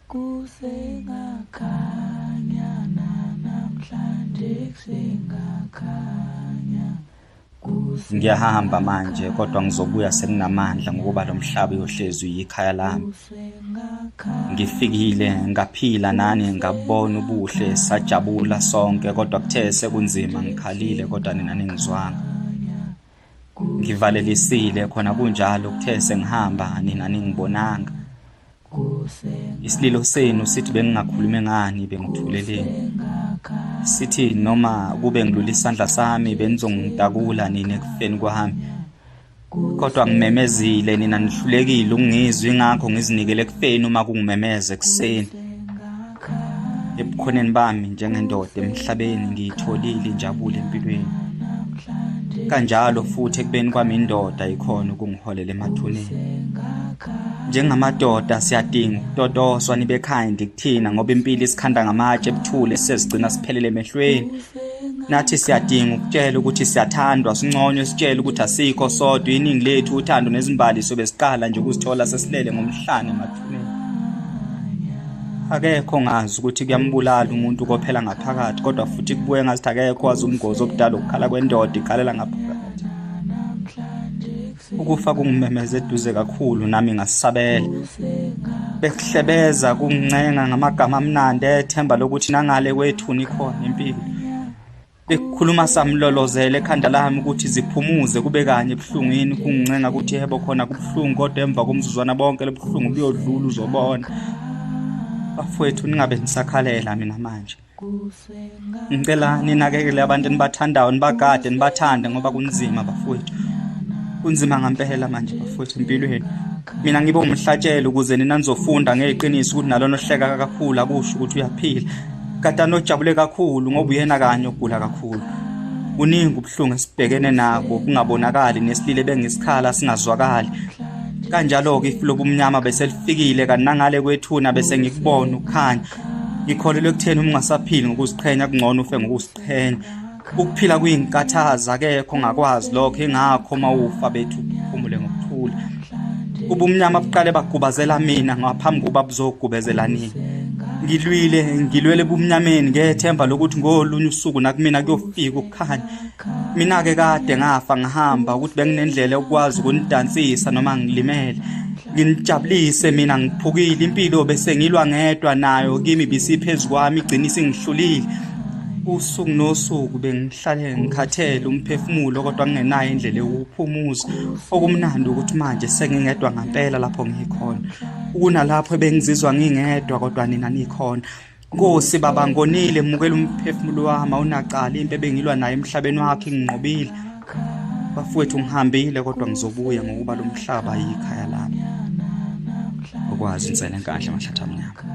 kusengakhanya namhlanje kusengakhanya ngiyahamba manje kodwa ngizobuya senginamandla ngokuba lo mhlaba uyohlezi uyikhaya lami ngifikile ngaphila nani ngabona ubuhle sajabula sonke kodwa kuthe sekunzima ngikhalile kodwa nina ningizwanga ngivalelisile khona kunjalo kuthe sengihamba nina ningibonanga isililo senu sithi bengingakhulumi ngani bengithuleleni sithi noma kube ngilula isandla sami benizongitakula nina ekufeni kwami kodwa ngimemezile nina nihlulekile ukungizwa ingakho ngizinikele ekufeni uma kungimemeze ekseni ebukhoneni bami njengendoda emhlabeni ngiyitholile injabulo empilweni kanjalo futhi ekubeni kwami indoda ikhona ukungiholela emathuneni njengamadoda siyadinga ukutotoswa nibe kind kuthina ngoba impilo isikhanda ngamatshe ebuthule sezigcina siphelele emehlweni nathi siyadinga ukutshela ukuthi siyathandwa sinconywe sitshela ukuthi asikho sodwa iningi lethu uthando nezimbali sobe siqala nje ukuzithola sesilele ngomhlane emathuneni akekho ngazi ukuthi kuyambulala umuntu kophela ngaphakathi kodwa futhi kubuye ngathi akekho wazi umgozi okudala ukukhala kwendoda ikhalela ngaphakathi ukufa kungimemeze eduze kakhulu nami ngasisabela bekuhlebeza kungincenga ngamagama amnandi ethemba lokuthi nangale kwethu nikhona impilo bekukhuluma samlolozela ekhanda lami ukuthi ziphumuze kube kanye ebuhlungwini kungincenga ukuthi yebo khona kubuhlungu kodwa emva komzuzwana bonke lebuhlungu buyodlula uzobona bafowethu ningabe nisakhalela mina manje ngicela ninakekele abantu enibathandayo nibagade nibathande ngoba kunzima bafowethu kunzima ngempela manje bafowethu empilweni mina ngibe umhlatshelo ukuze nina nizofunda ngeqiniso ukuthi nalona ohleka kakhulu akusho ukuthi uyaphila kade nojabule kakhulu ngoba uyena kanye ogula kakhulu kuningi ubuhlungu esibhekene nabo kungabonakali nesilile bengisikhala singazwakali kanjalo-ke ifulobu umnyama bese lifikile kanti nangale kwethuna bese ngikubona ukukhanya ngikholelwe ekutheni uma ungasaphili ngokuziqhenya kungcono ufe ngokuziqhenya ukuphila kuyinkathazа akekho ongakwazi lokho engakho mawufa bethu uphumule ngokuthula ubumnyama buqale bagubazela mina ngaphambi kokuba buzogubezela nini ngilwele bumnyameni ngethemba lokuthi ngolunye usuku nakumina kuyofika ukukhanya mina-ke kade ngafa ngihamba ukuthi benginendlela ukwazi ukunidansisa noma ngilimele nginijabulise mina ngiphukile impilo bese ngilwa ngedwa nayo kimi bisiphezu kwami igcina isingihlulile usuku nosuku bengihlale ngikhathele umphefumulo kodwa ngingenayo indlela yokuphumuza okumnandi ukuthi manje sengingedwa ngempela lapho ngikhona ukunalapho bengizizwa ngingedwa kodwa nina nikhona Nkosi baba ngonile mukela umphefumulo wami awunaqala impi ebengilwa nayo emhlabeni wakhe nginqobile bafowethu ngihambile kodwa ngizobuya ngokuba lo mhlaba yikhaya lami ukwazi insele enkahle amahlathi amnyama